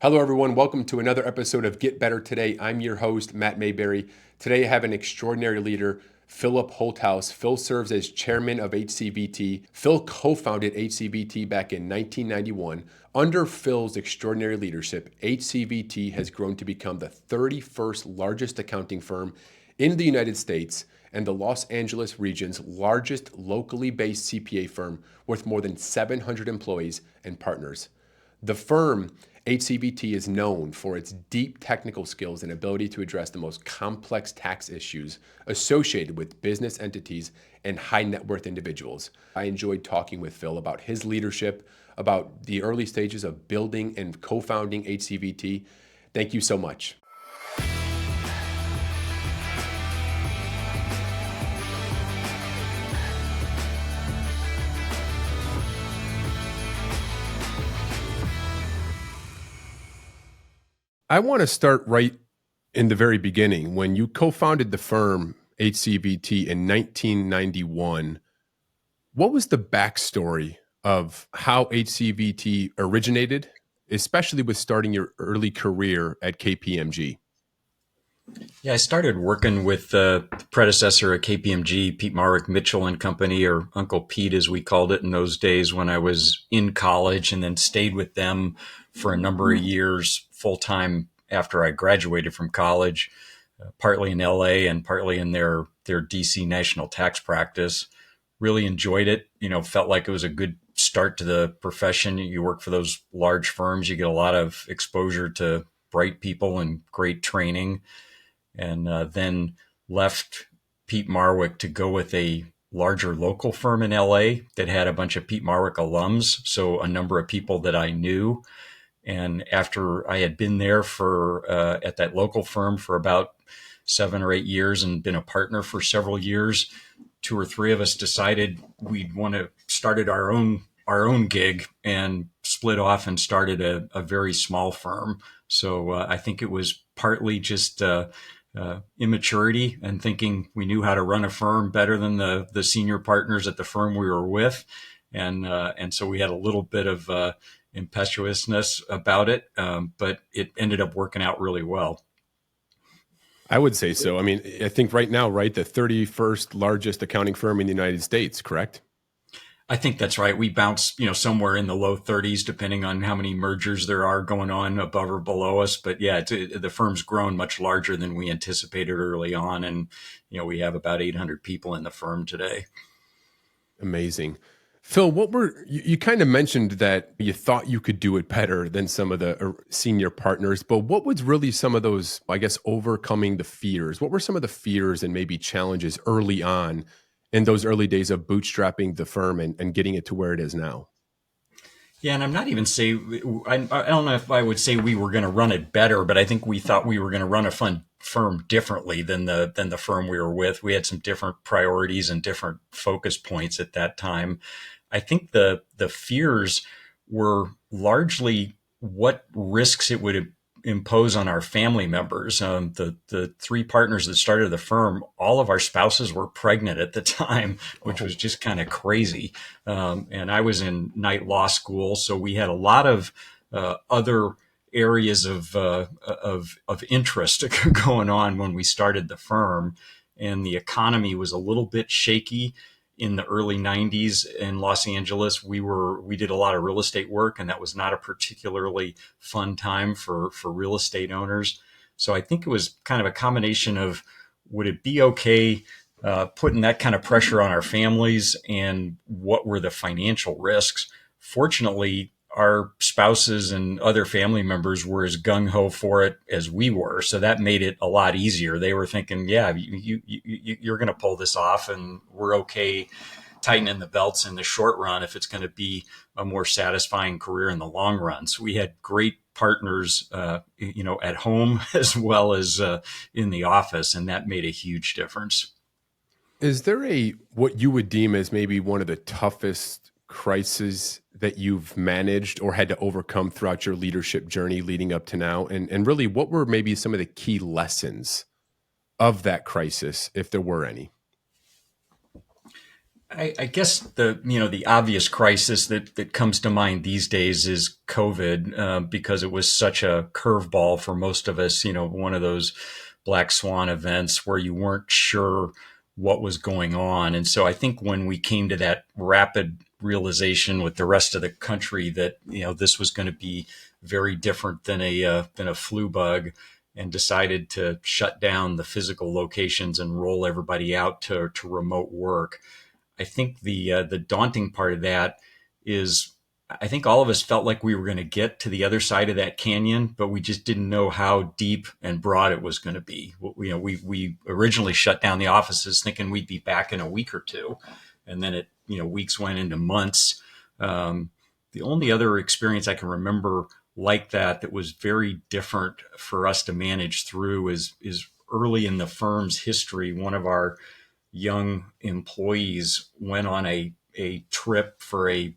Hello, everyone. Welcome to another episode of Get Better Today. I'm your host, Matt Mayberry. Today, I have an extraordinary leader, Philip Holthouse. Phil serves as chairman of HCVT. Phil co-founded HCVT back in 1991. Under Phil's extraordinary leadership, HCVT has grown to become the 31st largest accounting firm in the United States and the Los Angeles region's largest locally based CPA firm with more than 700 employees and partners. The firm HCVT is known for its deep technical skills and ability to address the most complex tax issues associated with business entities and high net worth individuals. I enjoyed talking with Phil about his leadership, about the early stages of building and co-founding HCVT. Thank you so much. I want to start right in the very beginning. When you co-founded the firm HCVT in 1991, what was the backstory of how HCVT originated, especially with starting your early career at KPMG? Yeah, I started working with the predecessor at KPMG, Pete Marwick Mitchell and Company, or Uncle Pete as we called it in those days when I was in college, and then stayed with them for a number of years full time after I graduated from college, partly in LA and partly in their DC national tax practice. Really enjoyed it. Felt like it was a good start to the profession. You work for those large firms, you get a lot of exposure to bright people and great training, and then left Pete Marwick to go with a larger local firm in LA that had a bunch of Pete Marwick alums, so a number of people that I knew. And after I had been there for at that local firm for about 7 or 8 years and been a partner for several years, two or three of us decided we'd want to started our own gig and split off and started a very small firm. So I think it was partly just immaturity and thinking we knew how to run a firm better than the senior partners at the firm we were with, and so we had a little bit of impetuousness about it, but it ended up working out really well. I would say so. I mean, I think right now, right, the 31st largest accounting firm in the United States, correct? I think that's right. We bounce, somewhere in the low 30s, depending on how many mergers there are going on above or below us. But yeah, the firm's grown much larger than we anticipated early on. And, we have about 800 people in the firm today. Amazing. Phil, you kind of mentioned that you thought you could do it better than some of the senior partners, but what was really some of those, I guess, overcoming the fears? What were some of the fears and maybe challenges early on in those early days of bootstrapping the firm and getting it to where it is now? Yeah, and I'm not even I don't know if I would say we were going to run it better, but I think we thought we were going to run a firm differently than the firm we were with. We had some different priorities and different focus points at that time. I think the fears were largely what risks it would impose on our family members. The three partners that started the firm, all of our spouses were pregnant at the time, which was just kind of crazy. And I was in night law school, so we had a lot of other areas of interest going on when we started the firm, and the economy was a little bit shaky in the early 90s in Los Angeles. We did a lot of real estate work, and that was not a particularly fun time for real estate owners. So I think it was kind of a combination of, would it be okay putting that kind of pressure on our families, and what were the financial risks? Fortunately, our spouses and other family members were as gung-ho for it as we were. So that made it a lot easier. They were thinking, yeah, you're going to pull this off, and we're okay tightening the belts in the short run if it's going to be a more satisfying career in the long run. So we had great partners, at home as well as in the office, and that made a huge difference. Is there what you would deem as maybe one of the toughest crises that you've managed or had to overcome throughout your leadership journey leading up to now? And really, what were maybe some of the key lessons of that crisis, if there were any? I guess the obvious crisis that comes to mind these days is COVID, because it was such a curveball for most of us. One of those black swan events where you weren't sure what was going on, and so I think when we came to that rapid realization with the rest of the country that this was going to be very different than a flu bug, and decided to shut down the physical locations and roll everybody out to remote work. I think the daunting part of that is I think all of us felt like we were going to get to the other side of that canyon, but we just didn't know how deep and broad it was going to be. We originally shut down the offices thinking we'd be back in a week or two, and then weeks went into months. The only other experience I can remember like that was very different for us to manage through is early in the firm's history. One of our young employees went on a trip for a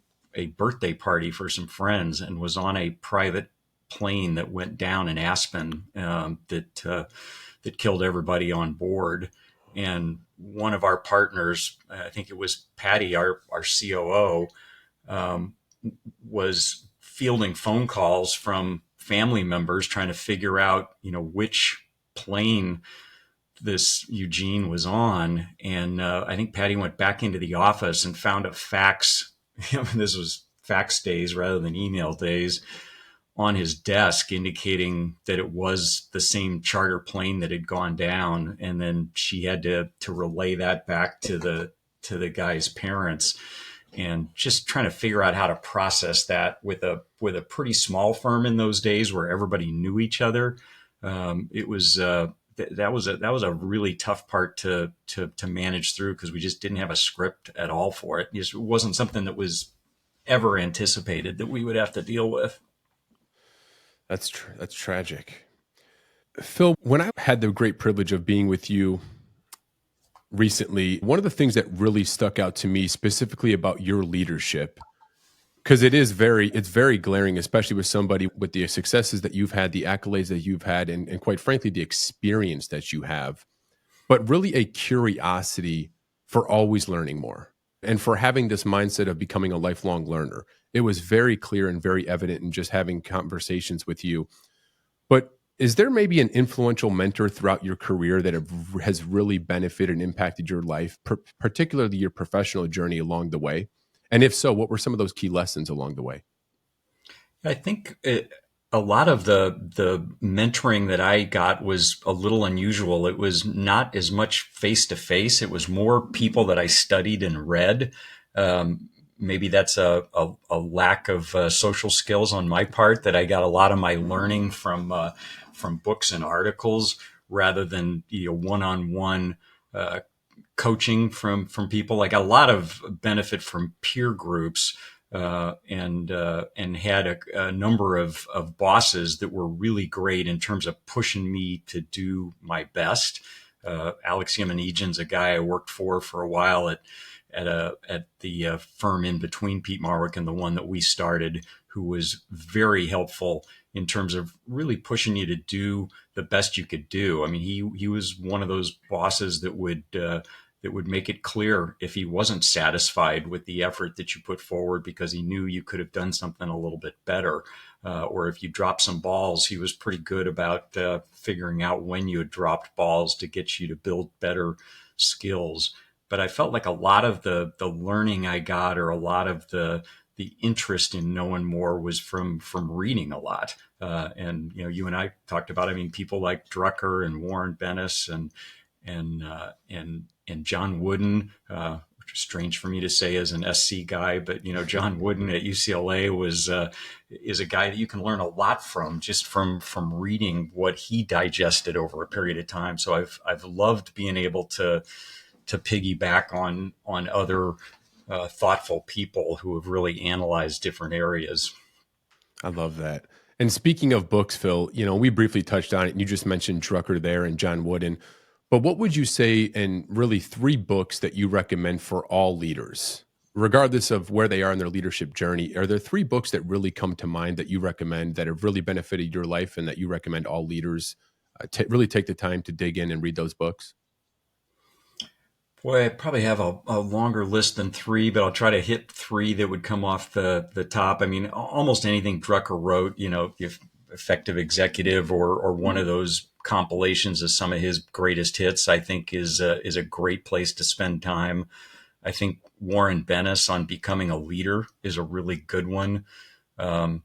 birthday party for some friends and was on a private plane that went down in Aspen, that killed everybody on board. And one of our partners, I think it was Patty, our COO, um, was fielding phone calls from family members trying to figure out, which plane this Eugene was on. And I think Patty went back into the office and found a fax. This was fax days rather than email days, on his desk indicating that it was the same charter plane that had gone down. And then she had to relay that back to the guy's parents, and just trying to figure out how to process that with a pretty small firm in those days where everybody knew each other. It was that was a really tough part to manage through, because we just didn't have a script at all for it. It wasn't something that was ever anticipated that we would have to deal with. That's tragic. Phil, when I had the great privilege of being with you recently, one of the things that really stuck out to me specifically about your leadership, because it's very glaring, especially with somebody with the successes that you've had, the accolades that you've had, and quite frankly, the experience that you have, but really a curiosity for always learning more and for having this mindset of becoming a lifelong learner. It was very clear and very evident in just having conversations with you. But is there maybe an influential mentor throughout your career that has really benefited and impacted your life, particularly your professional journey along the way? And if so, what were some of those key lessons along the way? I think a lot of the mentoring that I got was a little unusual. It was not as much face to face. It was more people that I studied and read. Maybe that's a lack of social skills on my part, that I got a lot of my learning from books and articles rather than one-on-one coaching from people. I got a lot of benefit from peer groups, and had a number of bosses that were really great in terms of pushing me to do my best. Alex Yemenejan's a guy I worked for a while at the firm in between Pete Marwick and the one that we started, who was very helpful in terms of really pushing you to do the best you could do. I mean, he was one of those bosses that would make it clear if he wasn't satisfied with the effort that you put forward, because he knew you could have done something a little bit better. Or if you dropped some balls, he was pretty good about figuring out when you had dropped balls to get you to build better skills. But I felt like a lot of the learning I got, or a lot of the interest in knowing more, was from reading a lot. And you and I talked about, I mean, people like Drucker and Warren Bennis and John Wooden, which is strange for me to say as an SC guy, but John Wooden at UCLA is a guy that you can learn a lot from, just from reading what he digested over a period of time. So I've loved being able to piggyback on other thoughtful people who have really analyzed different areas. I love that. And speaking of books, Phil, we briefly touched on it, and you just mentioned Drucker there and John Wooden. But what would you say, and really three books that you recommend for all leaders, regardless of where they are in their leadership journey? Are there three books that really come to mind that you recommend, that have really benefited your life, and that you recommend all leaders really take the time to dig in and read those books? Boy, I probably have a longer list than three, but I'll try to hit three that would come off the top. I mean, almost anything Drucker wrote, if Effective Executive or one of those compilations of some of his greatest hits, I think is a great place to spend time. I think Warren Bennis on Becoming a Leader is a really good one. Um,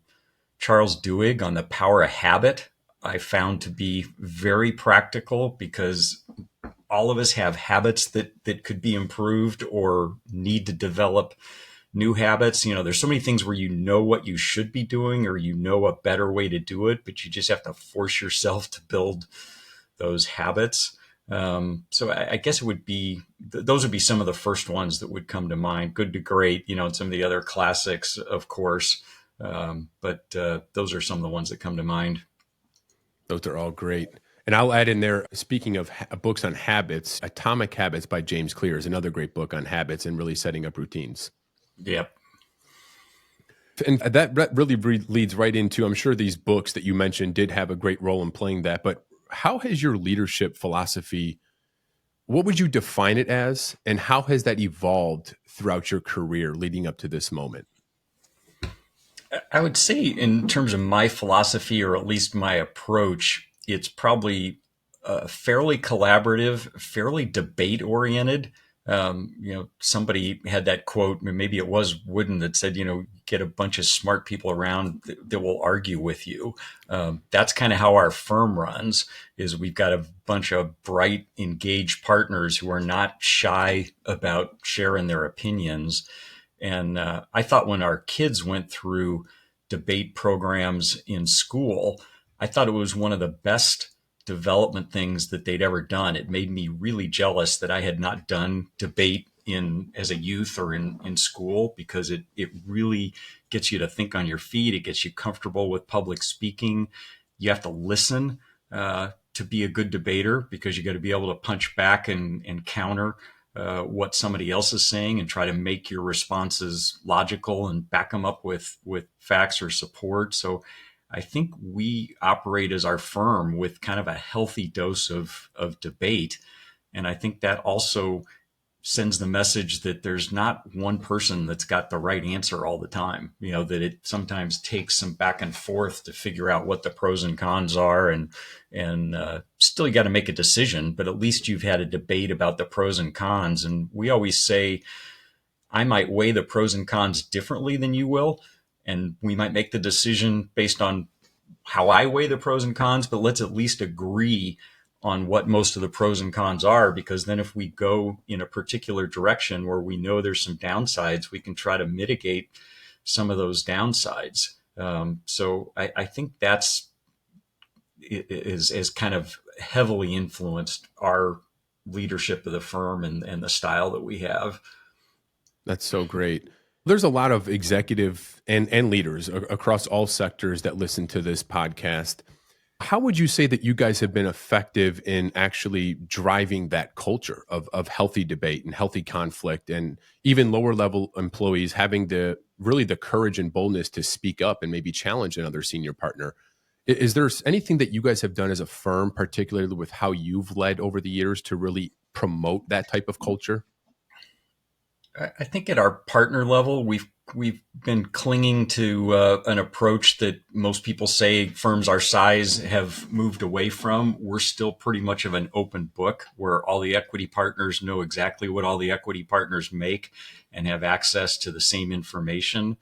Charles Duhigg on The Power of Habit, I found to be very practical because all of us have habits that could be improved or need to develop new habits. There's so many things where what you should be doing or a better way to do it, but you just have to force yourself to build those habits. So I guess it would be those would be some of the first ones that would come to mind. Good to Great, and some of the other classics, of course. But those are some of the ones that come to mind. Those are all great. And I'll add in there, speaking of books on habits, Atomic Habits by James Clear is another great book on habits and really setting up routines. Yep. And that really leads right into, I'm sure these books that you mentioned did have a great role in playing that, but how has your leadership philosophy, what would you define it as, and how has that evolved throughout your career leading up to this moment? I would say, in terms of my philosophy, or at least my approach, it's probably fairly collaborative, fairly debate oriented. Somebody had that quote, maybe it was Wooden, that said, get a bunch of smart people around that will argue with you. That's kind of how our firm runs, is we've got a bunch of bright, engaged partners who are not shy about sharing their opinions. And I thought when our kids went through debate programs in school, I thought it was one of the best development things that they'd ever done. It made me really jealous that I had not done debate as a youth or in school, because it really gets you to think on your feet. It gets you comfortable with public speaking. You have to listen to be a good debater, because you got to be able to punch back and counter what somebody else is saying and try to make your responses logical and back them up with facts or support. So I think we operate as our firm with kind of a healthy dose of debate. And I think that also sends the message that there's not one person that's got the right answer all the time. That it sometimes takes some back and forth to figure out what the pros and cons are, and still you got to make a decision, but at least you've had a debate about the pros and cons. And we always say, I might weigh the pros and cons differently than you will, and we might make the decision based on how I weigh the pros and cons, but let's at least agree on what most of the pros and cons are, because then if we go in a particular direction where we know there's some downsides, we can try to mitigate some of those downsides. So I think that's is kind of heavily influenced our leadership of the firm and the style that we have. That's so great. There's a lot of executive and leaders across all sectors that listen to this podcast. How would you say that you guys have been effective in actually driving that culture of healthy debate and healthy conflict, and even lower level employees having the courage and boldness to speak up and maybe challenge another senior partner? Is there anything that you guys have done as a firm, particularly with how you've led over the years, to really promote that type of culture? I think at our partner level, we've been clinging to an approach that most people say firms our size have moved away from. We're still pretty much of an open book, where all the equity partners know exactly what all the equity partners make and have access to the same information.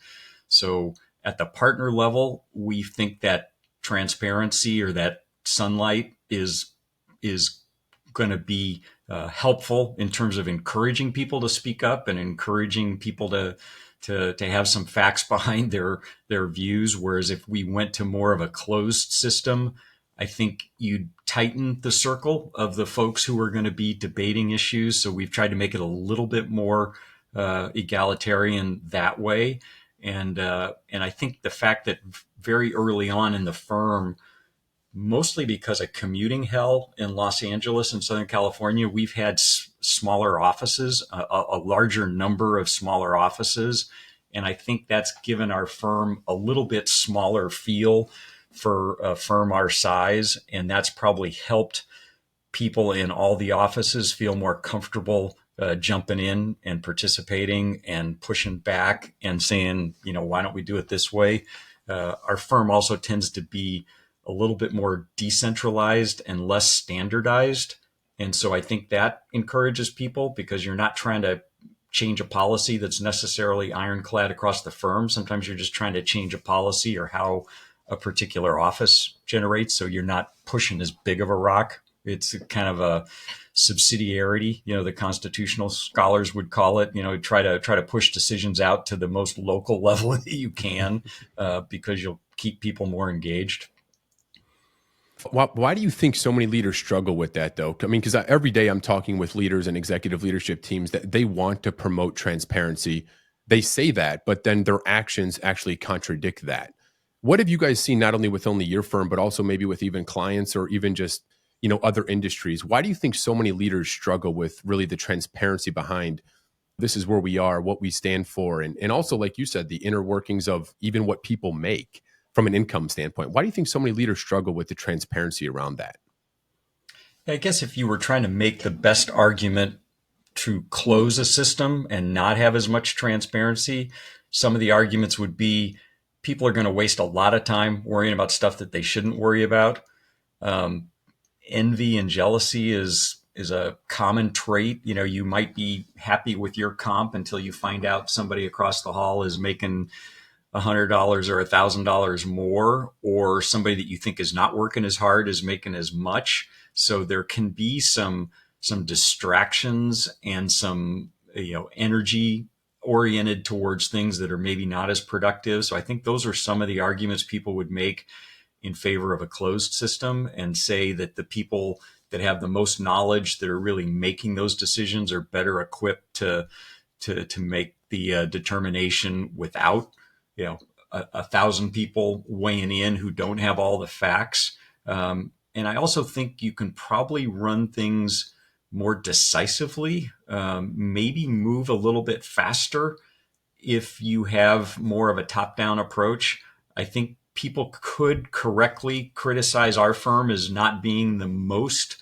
So at the partner level, we think that transparency, or that sunlight, is going to be helpful in terms of encouraging people to speak up and encouraging people to have some facts behind their views. Whereas if we went to more of a closed system, I think you'd tighten the circle of the folks who are going to be debating issues. So we've tried to make it a little bit more egalitarian that way. And I think the fact that very early on in the firm, mostly because of commuting hell in Los Angeles and Southern California, we've had smaller offices, a larger number of smaller offices. And I think that's given our firm a little bit smaller feel for a firm our size. And that's probably helped people in all the offices feel more comfortable jumping in and participating and pushing back and saying, why don't we do it this way? Our firm also tends to be a little bit more decentralized and less standardized. And so I think that encourages people because you're not trying to change a policy that's necessarily ironclad across the firm. Sometimes you're just trying to change a policy or how a particular office generates. So you're not pushing as big of a rock. It's kind of a subsidiarity, the constitutional scholars would call it. Try to push decisions out to the most local level that you can, because you'll keep people more engaged. Why do you think so many leaders struggle with that, though? I mean, because every day I'm talking with leaders and executive leadership teams that they want to promote transparency. They say that, but then their actions actually contradict that. What have you guys seen not only with only your firm, but also maybe with even clients or even just other industries? Why do you think so many leaders struggle with really the transparency behind this is where we are, what we stand for, and also, like you said, the inner workings of even what people make from an income standpoint? Why do you think so many leaders struggle with the transparency around that? I guess if you were trying to make the best argument to close a system and not have as much transparency, some of the arguments would be people are going to waste a lot of time worrying about stuff that they shouldn't worry about. Um, Envy and jealousy is a common trait. You might be happy with your comp until you find out somebody across the hall is making $100 or $1,000 more, or somebody that you think is not working as hard is making as much. So there can be some distractions and some energy oriented towards things that are maybe not as productive. So I think those are some of the arguments people would make in favor of a closed system, and say that the people that have the most knowledge that are really making those decisions are better equipped to make the determination without a thousand people weighing in who don't have all the facts. And I also think you can probably run things more decisively, maybe move a little bit faster if you have more of a top-down approach. I think people could correctly criticize our firm as not being the most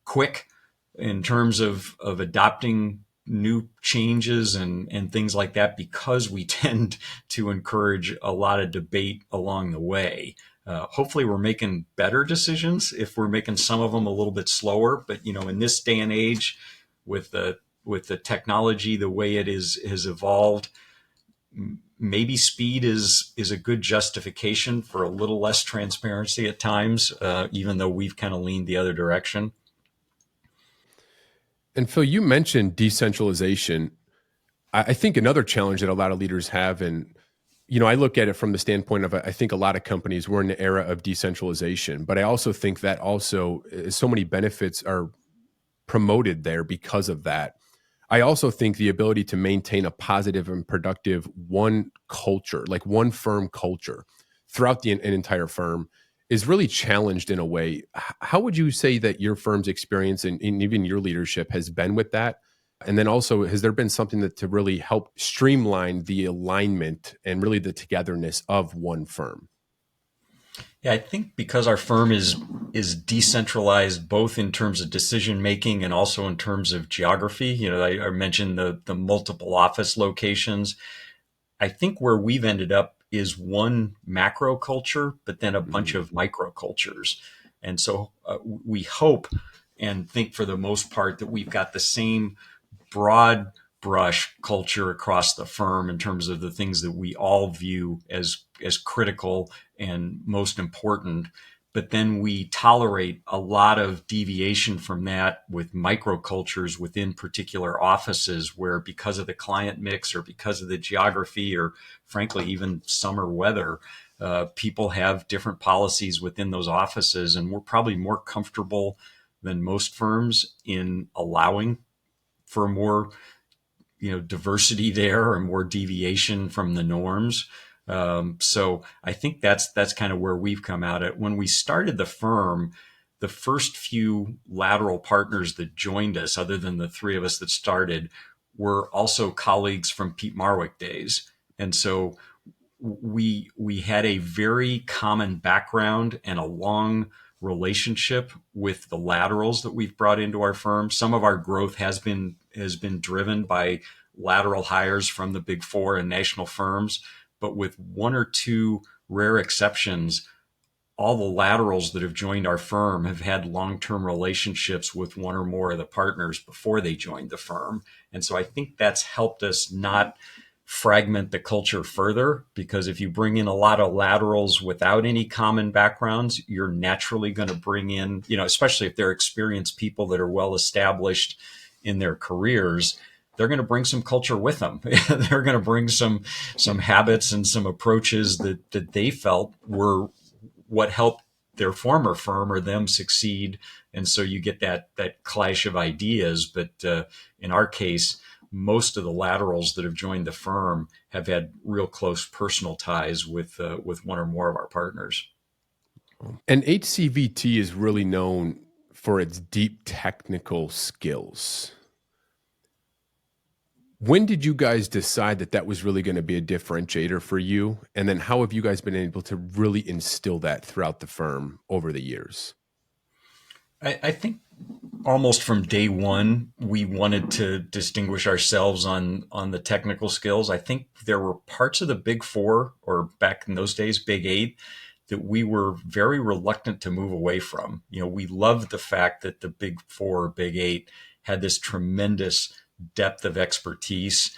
quick in terms of adopting new changes and things like that, because we tend to encourage a lot of debate along the way. Hopefully we're making better decisions if we're making some of them a little bit slower. But in this day and age, with the technology the way it has evolved, maybe speed is a good justification for a little less transparency at times, even though we've kind of leaned the other direction. And Phil, you mentioned decentralization. I think another challenge that a lot of leaders have, and I look at it from the standpoint of I think a lot of companies we're in the era of decentralization, but I also think that also so many benefits are promoted there because of that. I also think the ability to maintain a positive and productive one culture, like one firm culture throughout an entire firm, is really challenged in a way. How would you say that your firm's experience and even your leadership has been with that? And then also, has there been something that to really help streamline the alignment and really the togetherness of one firm? Yeah, I think because our firm is decentralized both in terms of decision making and also in terms of geography. I mentioned the multiple office locations. I think where we've ended up is one macro culture, but then a bunch of micro cultures. And so we hope and think for the most part that we've got the same broad brush culture across the firm in terms of the things that we all view as critical and most important. But then we tolerate a lot of deviation from that with microcultures within particular offices, where because of the client mix or because of the geography or frankly even summer weather, people have different policies within those offices. And we're probably more comfortable than most firms in allowing for more diversity there or more deviation from the norms. So I think that's kind of where we've come out at. When we started the firm, the first few lateral partners that joined us, other than the three of us that started, were also colleagues from Pete Marwick days. And so we had a very common background and a long relationship with the laterals that we've brought into our firm. Some of our growth has been driven by lateral hires from the Big Four and national firms, but with one or two rare exceptions, all the laterals that have joined our firm have had long-term relationships with one or more of the partners before they joined the firm. And so I think that's helped us not fragment the culture further, because if you bring in a lot of laterals without any common backgrounds, you're naturally going to bring in, especially if they're experienced people that are well established in their careers, they're going to bring some culture with them. They're going to bring some habits and some approaches that they felt were what helped their former firm or them succeed. And so you get that clash of ideas. But in our case, most of the laterals that have joined the firm have had real close personal ties with one or more of our partners. And HCVT is really known for its deep technical skills. When did you guys decide that was really going to be a differentiator for you? And then how have you guys been able to really instill that throughout the firm over the years? I think almost from day one, we wanted to distinguish ourselves on the technical skills. I think there were parts of the Big Four, or back in those days, Big Eight, that we were very reluctant to move away from. We loved the fact that the Big Four, Big Eight had this tremendous depth of expertise.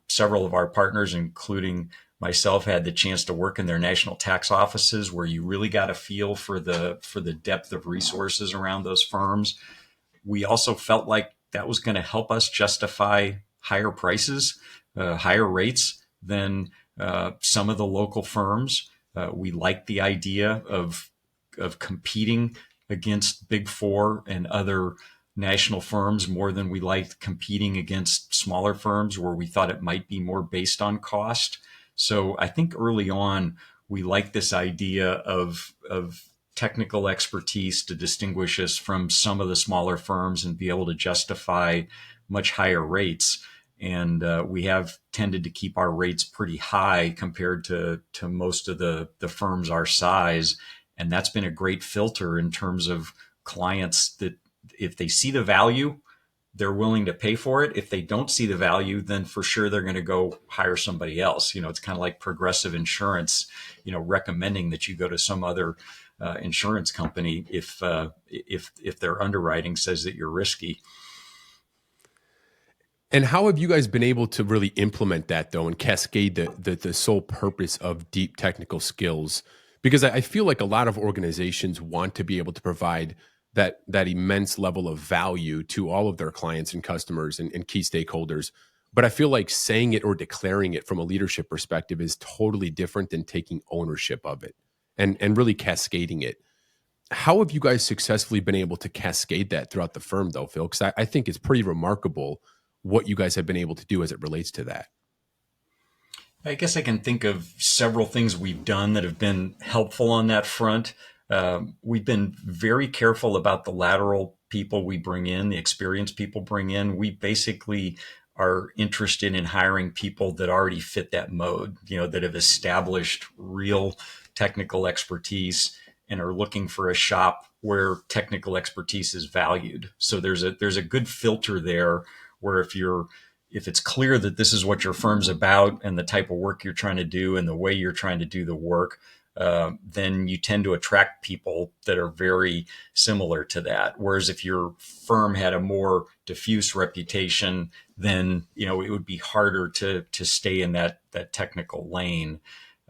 Several of our partners, including myself, had the chance to work in their national tax offices, where you really got a feel for the depth of resources around those firms. We also felt like that was going to help us justify higher prices, higher rates than some of the local firms. We liked the idea of competing against Big Four and other national firms more than we liked competing against smaller firms, where we thought it might be more based on cost. So I think early on, we liked this idea of technical expertise to distinguish us from some of the smaller firms and be able to justify much higher rates. And we have tended to keep our rates pretty high compared to most of the firms our size. And that's been a great filter in terms of clients that if they see the value, they're willing to pay for it. If they don't see the value, then for sure they're going to go hire somebody else. It's kind of like Progressive Insurance, recommending that you go to some other insurance company if their underwriting says that you're risky. And how have you guys been able to really implement that, though, and cascade the sole purpose of deep technical skills? Because I feel like a lot of organizations want to be able to provide that immense level of value to all of their clients and customers and key stakeholders. But I feel like saying it or declaring it from a leadership perspective is totally different than taking ownership of it and really cascading it. How have you guys successfully been able to cascade that throughout the firm, though, Phil? Because I think it's pretty remarkable what you guys have been able to do as it relates to that. I guess I can think of several things we've done that have been helpful on that front. We've been very careful about the lateral people we bring in, the experienced people bring in. We basically are interested in hiring people that already fit that mode, that have established real technical expertise and are looking for a shop where technical expertise is valued. So there's a good filter there, where if it's clear that this is what your firm's about and the type of work you're trying to do and the way you're trying to do the work, then you tend to attract people that are very similar to that. Whereas if your firm had a more diffuse reputation, then it would be harder to stay in that technical lane.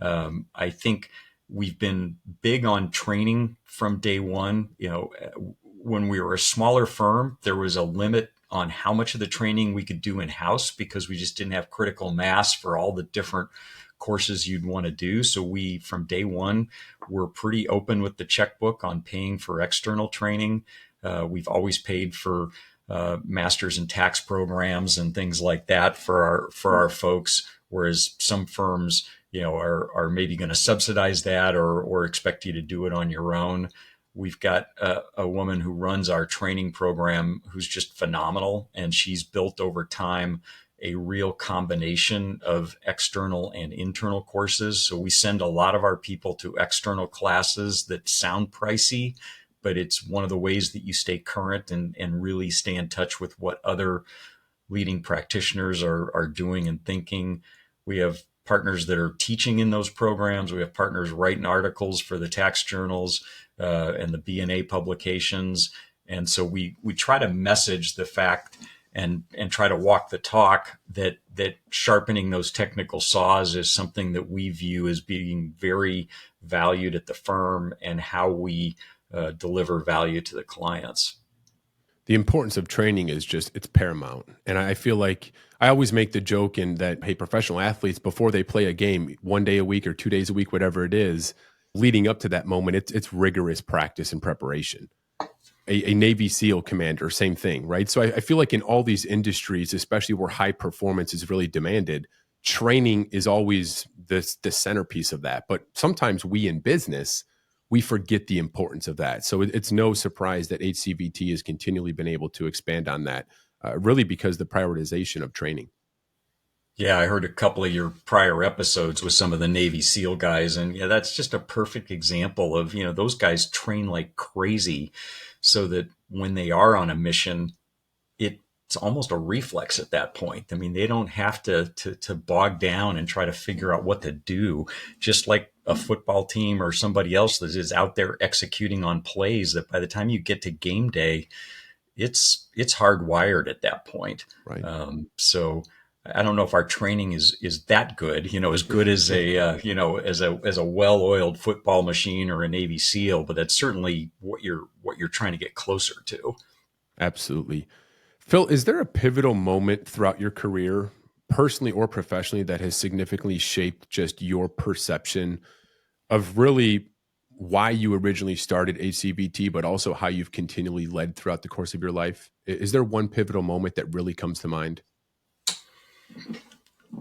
I think we've been big on training from day one. When we were a smaller firm, there was a limit on how much of the training we could do in-house, because we just didn't have critical mass for all the different courses you'd want to do. So we, from day one, were pretty open with the checkbook on paying for external training. We've always paid for masters in tax programs and things like that for our folks, whereas some firms, are maybe going to subsidize that or expect you to do it on your own. We've got a woman who runs our training program who's just phenomenal, and she's built over time a real combination of external and internal courses. So we send a lot of our people to external classes that sound pricey, but it's one of the ways that you stay current and really stay in touch with what other leading practitioners are doing and thinking. We have partners that are teaching in those programs. We have partners writing articles for the tax journals and the B&A publications. And so we try to message the fact and try to walk the talk that sharpening those technical saws is something that we view as being very valued at the firm, and how we deliver value to the clients. The importance of training is just, it's paramount. And I feel like I always make the joke in that, hey, professional athletes, before they play a game, 1 day a week or 2 days a week, whatever it is, leading up to that moment, it's rigorous practice and preparation. A Navy SEAL commander, same thing, right? So I feel like in all these industries, especially where high performance is really demanded, training is always the centerpiece of that. But sometimes we in business, we forget the importance of that. So it's no surprise that HCVT has continually been able to expand on that, really because the prioritization of training. Yeah, I heard a couple of your prior episodes with some of the Navy SEAL guys, and yeah, that's just a perfect example of, those guys train like crazy so that when they are on a mission, it's almost a reflex at that point. I mean, they don't have to bog down and try to figure out what to do, just like a football team or somebody else that is out there executing on plays that by the time you get to game day, it's hardwired at that point. Right. So I don't know if our training is that good, as good as a well-oiled football machine or a Navy SEAL, but that's certainly what you're trying to get closer to. Absolutely. Phil, is there a pivotal moment throughout your career, personally or professionally, that has significantly shaped just your perception of really why you originally started HCVT, but also how you've continually led throughout the course of your life? Is there one pivotal moment that really comes to mind?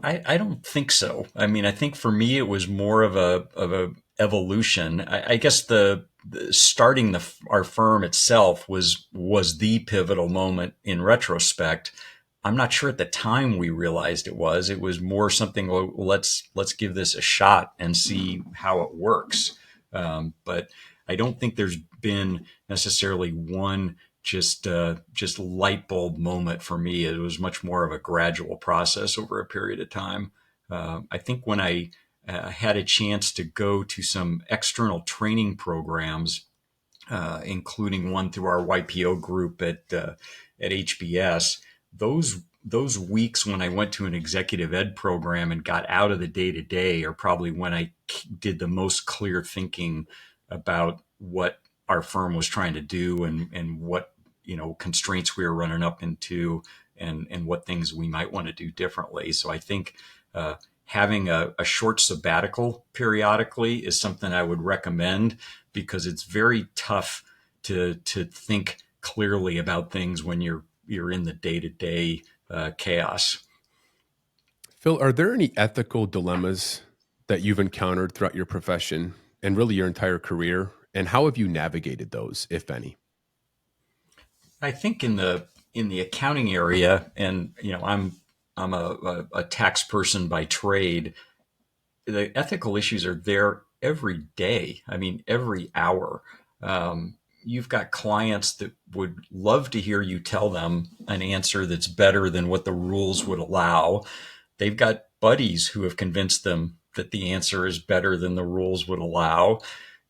I don't think so. I mean, I think for me it was more of a evolution. I guess the starting our firm itself was the pivotal moment in retrospect. I'm not sure at the time we realized it was. It was more something. Well, let's give this a shot and see how it works. But I don't think there's been necessarily one just light bulb moment for me. It was much more of a gradual process over a period of time. I think when I had a chance to go to some external training programs, including one through our YPO group at HBS, those weeks when I went to an executive ed program and got out of the day to day are probably when I did the most clear thinking about what our firm was trying to do, and what constraints we were running up into, and what things we might want to do differently. So I think having a short sabbatical periodically is something I would recommend, because it's very tough to think clearly about things when you're in the day-to-day chaos. Phil, are there any ethical dilemmas that you've encountered throughout your profession and really your entire career? And how have you navigated those, if any? I think in the accounting area, and I'm a tax person by trade. The ethical issues are there every day. I mean, every hour. You've got clients that would love to hear you tell them an answer that's better than what the rules would allow. They've got buddies who have convinced them that the answer is better than the rules would allow.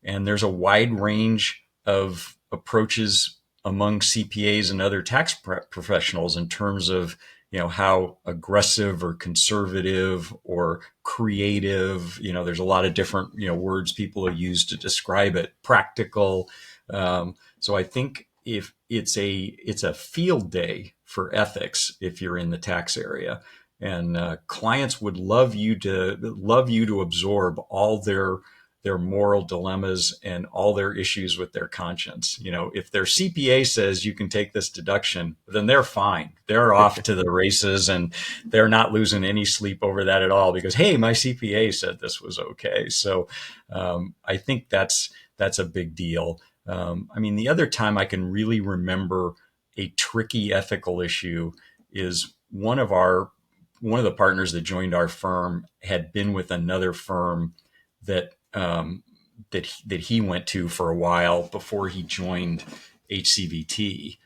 And there's a wide range of approaches among CPAs and other tax professionals in terms of how aggressive or conservative or creative. There's a lot of different words people have used to describe it. Practical. So I think if it's a field day for ethics if you're in the tax area, and clients would love you to absorb all their moral dilemmas and all their issues with their conscience. If their CPA says you can take this deduction, then they're fine. They're off to the races, and they're not losing any sleep over that at all, because, hey, my CPA said this was okay. So I think that's a big deal. The other time I can really remember a tricky ethical issue is one of our one of the partners that joined our firm had been with another firm that that he went to for a while before he joined HCVT.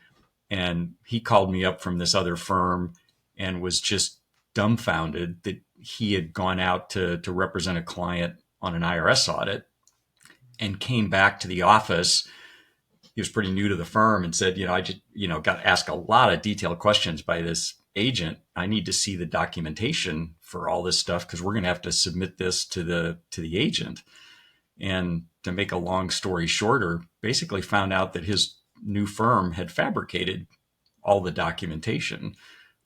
And he called me up from this other firm and was just dumbfounded that he had gone out to represent a client on an IRS audit and came back to the office. He was pretty new to the firm and said, I just, got asked a lot of detailed questions by this agent. I need to see the documentation for all this stuff because we're going to have to submit this to the agent. And to make a long story shorter, basically found out that his new firm had fabricated all the documentation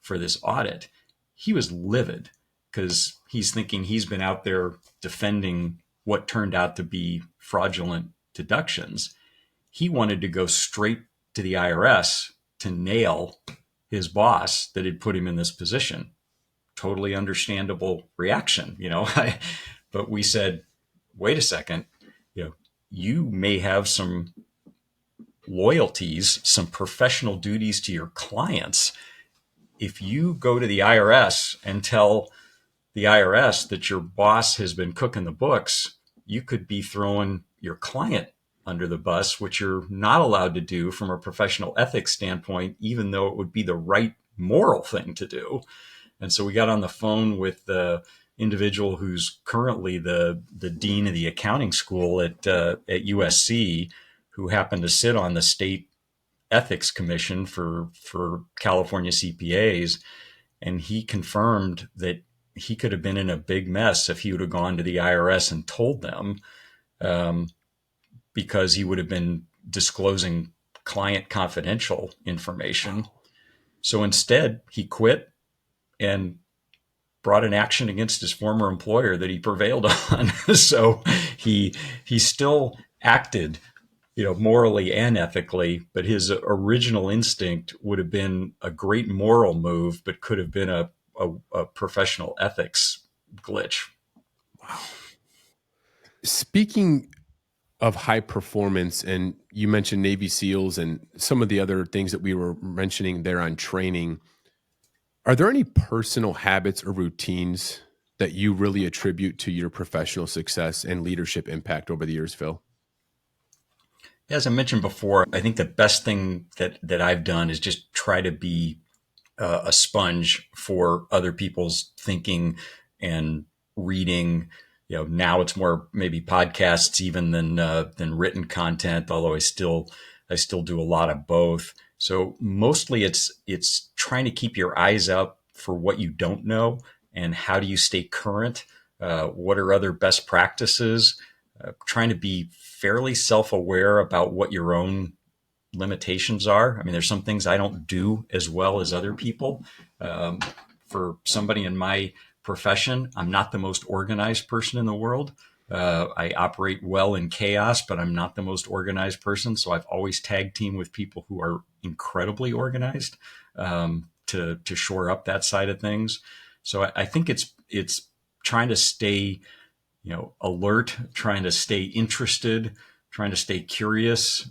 for this audit. He was livid because he's thinking he's been out there defending what turned out to be fraudulent deductions. He wanted to go straight to the IRS to nail his boss that had put him in this position. Totally understandable reaction, but we said, wait a second, you may have some loyalties, some professional duties to your clients. If you go to the IRS and tell the IRS that your boss has been cooking the books, you could be throwing your client under the bus, which you're not allowed to do from a professional ethics standpoint, even though it would be the right moral thing to do. And so we got on the phone with the individual who's currently the dean of the accounting school at USC, who happened to sit on the state ethics commission for California CPAs. And he confirmed that he could have been in a big mess if he would have gone to the IRS and told them, because he would have been disclosing client confidential information. So instead, he quit and brought an action against his former employer that he prevailed on. So he still acted, morally and ethically, but his original instinct would have been a great moral move, but could have been a professional ethics glitch. Wow. Speaking of high performance, and you mentioned Navy SEALs and some of the other things that we were mentioning there on training, are there any personal habits or routines that you really attribute to your professional success and leadership impact over the years, Phil? As I mentioned before, I think the best thing that I've done is just try to be a sponge for other people's thinking and reading. Now it's more maybe podcasts even than written content, although I still do a lot of both. So mostly it's trying to keep your eyes up for what you don't know and how do you stay current. What are other best practices? Trying to be fairly self-aware about what your own limitations are. I mean, there's some things I don't do as well as other people. For somebody in my profession, I'm not the most organized person in the world. I operate well in chaos, but I'm not the most organized person. So I've always tag team with people who are incredibly organized to shore up that side of things. So I think it's trying to stay, alert, trying to stay interested, trying to stay curious.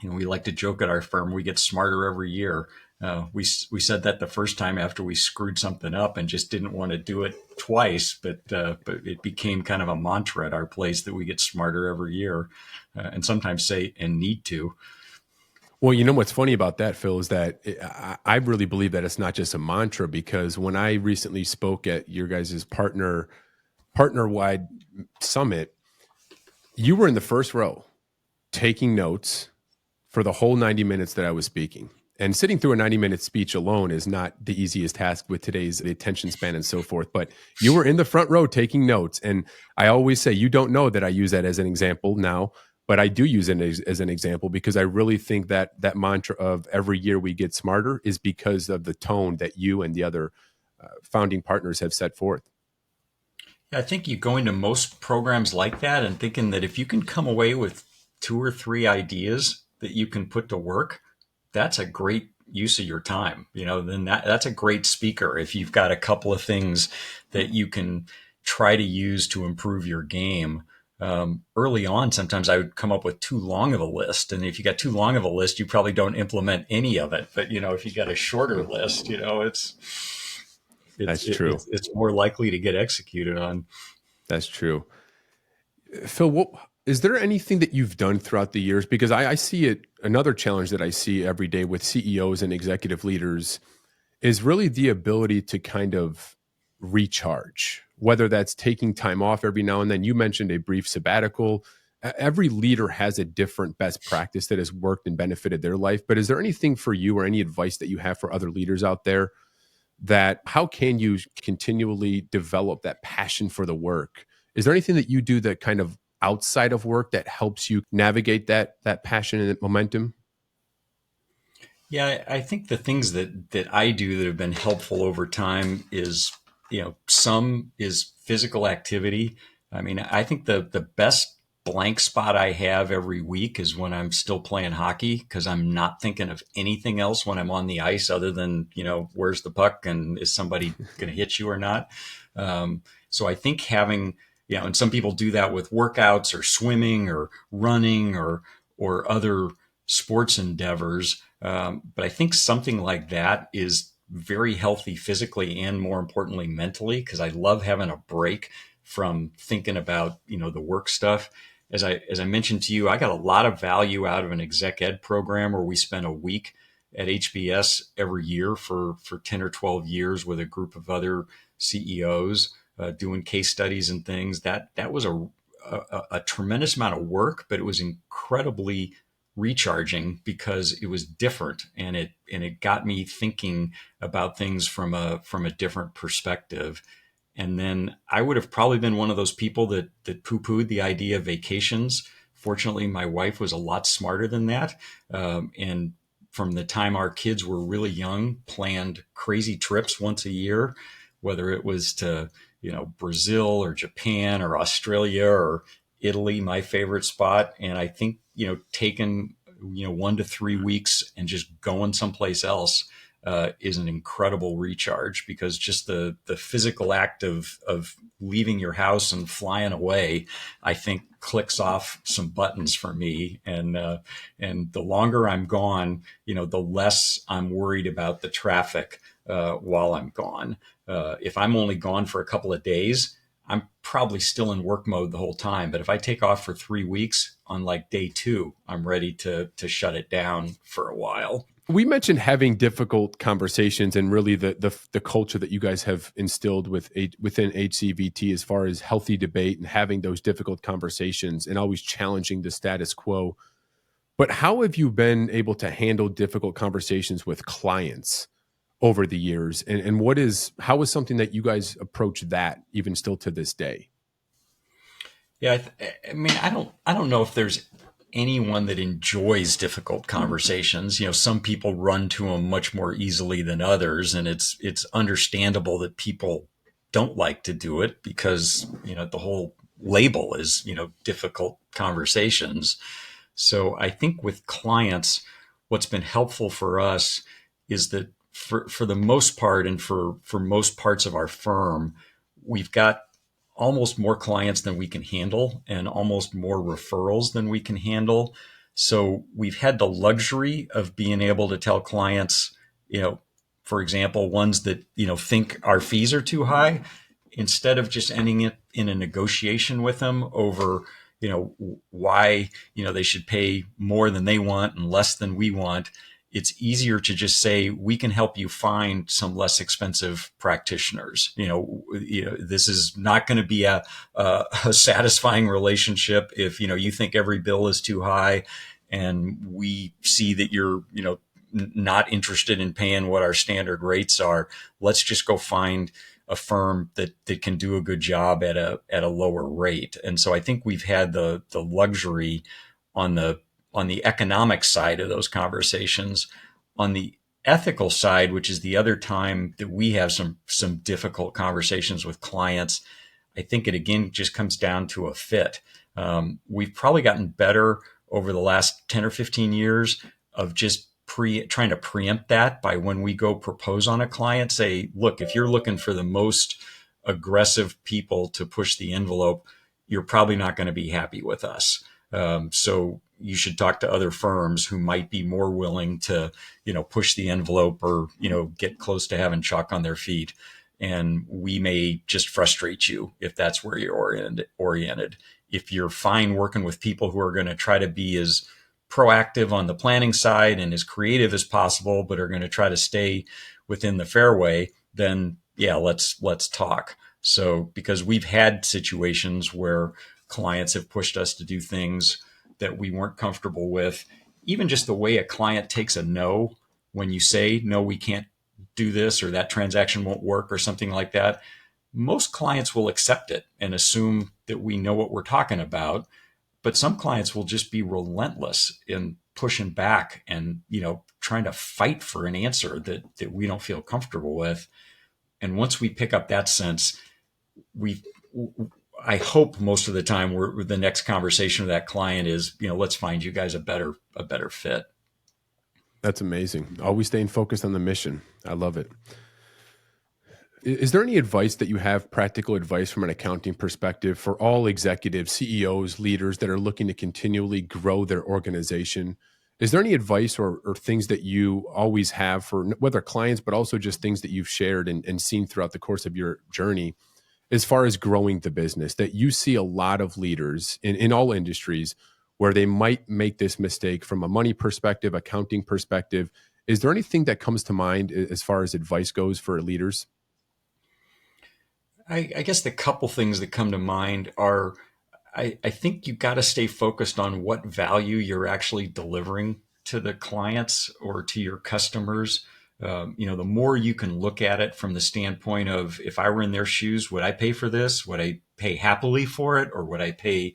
We like to joke at our firm, we get smarter every year. We said that the first time after we screwed something up and just didn't want to do it twice, but it became kind of a mantra at our place that we get smarter every year, and sometimes say and need to. Well, what's funny about that, Phil, is that I really believe that it's not just a mantra, because when I recently spoke at your guys' partner-wide summit, you were in the first row taking notes for the whole 90 minutes that I was speaking. And sitting through a 90-minute speech alone is not the easiest task with today's attention span and so forth. But you were in the front row taking notes. And I always say, you don't know that I use that as an example now, but I do use it as an example because I really think that that mantra of every year we get smarter is because of the tone that you and the other founding partners have set forth. I think you go into most programs like that and thinking that if you can come away with 2 or 3 ideas that you can put to work, that's a great use of your time. Then that's a great speaker. If you've got a couple of things that you can try to use to improve your game. Early on, sometimes I would come up with too long of a list. And if you got too long of a list, you probably don't implement any of it. But, if you got a shorter list, That's true. It's more likely to get executed on. That's true. Phil, what is there anything that you've done throughout the years? Because I see it, another challenge that I see every day with CEOs and executive leaders is really the ability to kind of recharge, whether that's taking time off every now and then. You mentioned a brief sabbatical. Every leader has a different best practice that has worked and benefited their life. But is there anything for you or any advice that you have for other leaders out there that how can you continually develop that passion for the work? Is there anything that you do that kind of outside of work that helps you navigate that passion and that momentum? Yeah, I think the things that I do that have been helpful over time is, some is physical activity. I mean, I think the best blank spot I have every week is when I'm still playing hockey because I'm not thinking of anything else when I'm on the ice other than, where's the puck and is somebody going to hit you or not. So I think having, and some people do that with workouts or swimming or running or other sports endeavors. But I think something like that is very healthy physically and more importantly mentally because I love having a break from thinking about the work stuff. As I mentioned to you, I got a lot of value out of an exec ed program where we spent a week at HBS every year for 10 or 12 years with a group of other CEOs doing case studies and things. That was a tremendous amount of work, but it was incredibly recharging because it was different and it got me thinking about things from a different perspective. And then I would have probably been one of those people that poo-pooed the idea of vacations. Fortunately, my wife was a lot smarter than that. And from the time our kids were really young, planned crazy trips once a year, whether it was to, Brazil or Japan or Australia or Italy, my favorite spot. And I think, taking, 1 to 3 weeks and just going someplace else is an incredible recharge because just the physical act of leaving your house and flying away, I think clicks off some buttons for me. And the longer I'm gone, the less I'm worried about the traffic while I'm gone. If I'm only gone for a couple of days, I'm probably still in work mode the whole time. But if I take off for 3 weeks on like day 2, I'm ready to shut it down for a while. We mentioned having difficult conversations and really the culture that you guys have instilled within HCVT as far as healthy debate and having those difficult conversations and always challenging the status quo. But how have you been able to handle difficult conversations with clients over the years? And how is something that you guys approach that even still to this day? Yeah, I mean, I don't know if there's anyone that enjoys difficult conversations. Some people run to them much more easily than others, and it's understandable that people don't like to do it because the whole label is difficult conversations. So I think with clients, what's been helpful for us is that for the most part and for most parts of our firm, we've got almost more clients than we can handle and almost more referrals than we can handle. So we've had the luxury of being able to tell clients, for example, ones that, think our fees are too high, instead of just ending it in a negotiation with them over, why, they should pay more than they want and less than we want. It's easier to just say, we can help you find some less expensive practitioners. This is not going to be a satisfying relationship if, you think every bill is too high and we see that you're, not interested in paying what our standard rates are. Let's just go find a firm that can do a good job at a lower rate. And so I think we've had the luxury on the economic side of those conversations. On the ethical side, which is the other time that we have some difficult conversations with clients, I think it again just comes down to a fit. We've probably gotten better over the last 10 or 15 years of just trying to preempt that by when we go propose on a client, say, look, if you're looking for the most aggressive people to push the envelope, you're probably not going to be happy with us. So you should talk to other firms who might be more willing to, push the envelope or, get close to having chalk on their feet. and we may just frustrate you if that's where you're oriented. If you're fine working with people who are going to try to be as proactive on the planning side and as creative as possible, but are going to try to stay within the fairway, then yeah, let's talk. So because we've had situations where clients have pushed us to do things that we weren't comfortable with, even just the way a client takes a no when you say no, we can't do this, or that transaction won't work, or something like that. Most clients will accept it and assume that we know what we're talking about, but some clients will just be relentless in pushing back and trying to fight for an answer that we don't feel comfortable with. And once we pick up that sense, we I hope most of the time the next conversation with that client is, let's find you guys a better fit. That's amazing. Always staying focused on the mission. I love it. Is there any advice that you have, practical advice from an accounting perspective for all executives, CEOs, leaders that are looking to continually grow their organization? Is there any advice or things that you always have for whether clients, but also just things that you've shared and seen throughout the course of your journey as far as growing the business, that you see a lot of leaders in all industries where they might make this mistake from a money perspective, accounting perspective? Is there anything that comes to mind as far as advice goes for leaders? I guess the couple things that come to mind are, I think you got to stay focused on what value you're actually delivering to the clients or to your customers. The more you can look at it from the standpoint of, if I were in their shoes, would I pay for this? Would I pay happily for it, or would I pay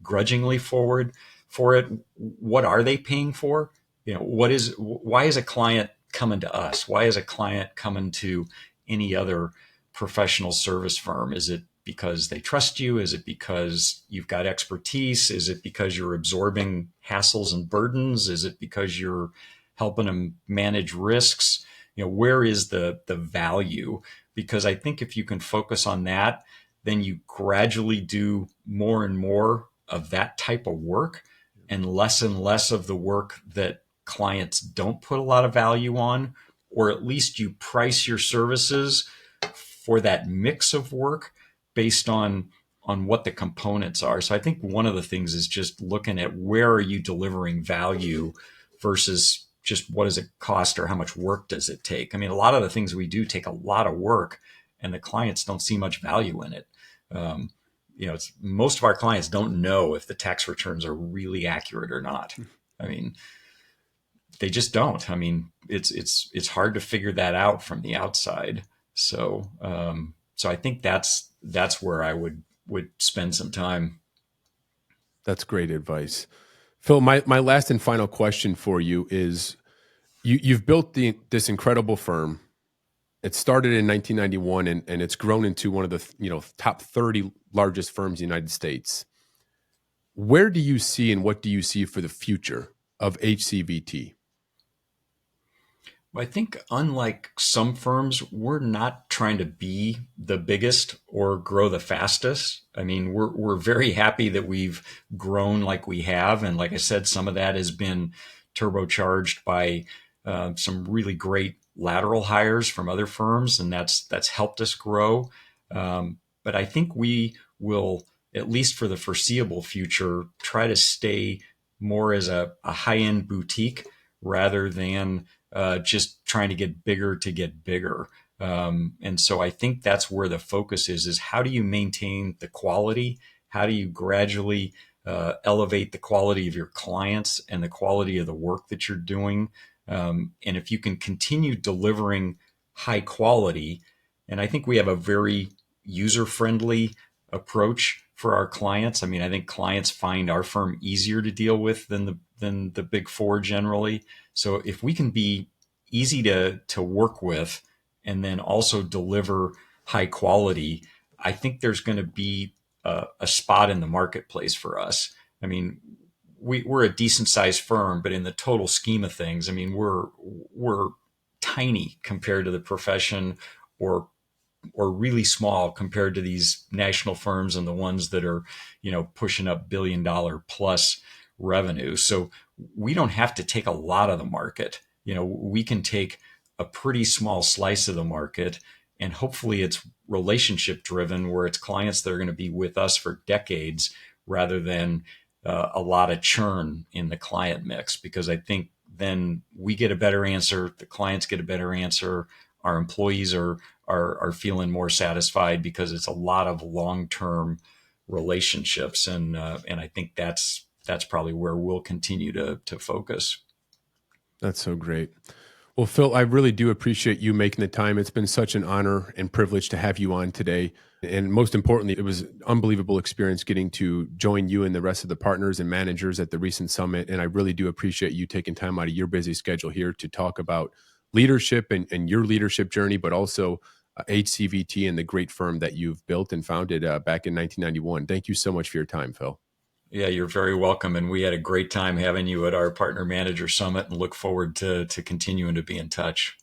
grudgingly forward for it? What are they paying for? Why is a client coming to us? Why is a client coming to any other professional service firm? Is it because they trust you? Is it because you've got expertise? Is it because you're absorbing hassles and burdens? Is it because you're helping them manage risks? Where is the value? Because I think if you can focus on that, then you gradually do more and more of that type of work and less of the work that clients don't put a lot of value on, or at least you price your services for that mix of work based on what the components are. So I think one of the things is just looking at where are you delivering value versus just what does it cost or how much work does it take. I mean, a lot of the things we do take a lot of work, and the clients don't see much value in it. Most of our clients don't know if the tax returns are really accurate or not. I mean, they just don't. I mean, it's hard to figure that out from the outside. So I think that's where I would spend some time. That's great advice. Phil, my last and final question for you is, you've built this incredible firm. It started in 1991 and it's grown into one of the top 30 largest firms in the United States. Where do you see and what do you see for the future of HCVT? I think unlike some firms, we're not trying to be the biggest or grow the fastest. I mean, we're very happy that we've grown like we have. And like I said, some of that has been turbocharged by some really great lateral hires from other firms, and that's helped us grow. But I think we will, at least for the foreseeable future, try to stay more as a high-end boutique rather than just trying to get bigger to get bigger. And so I think that's where the focus is how do you maintain the quality? How do you gradually elevate the quality of your clients and the quality of the work that you're doing? And if you can continue delivering high quality, and I think we have a very user-friendly approach for our clients. I mean, I think clients find our firm easier to deal with than the big four generally. So if we can be easy to work with and then also deliver high quality, I think there's going to be a spot in the marketplace for us. I mean, we're a decent sized firm, but in the total scheme of things, I mean, we're tiny compared to the profession, or really small compared to these national firms and the ones that are, pushing up $1 billion plus revenue. So we don't have to take a lot of the market. We can take a pretty small slice of the market and hopefully it's relationship driven, where it's clients that are going to be with us for decades rather than a lot of churn in the client mix. Because I think then we get a better answer, the clients get a better answer, our employees are feeling more satisfied because it's a lot of long term relationships, and I think that's probably where we'll continue to focus. That's so great. Well, Phil, I really do appreciate you making the time. It's been such an honor and privilege to have you on today. And most importantly, it was an unbelievable experience getting to join you and the rest of the partners and managers at the recent summit. And I really do appreciate you taking time out of your busy schedule here to talk about leadership and your leadership journey, but also HCVT and the great firm that you've built and founded back in 1991. Thank you so much for your time, Phil. Yeah, you're very welcome. And we had a great time having you at our Partner Manager Summit and look forward to continuing to be in touch.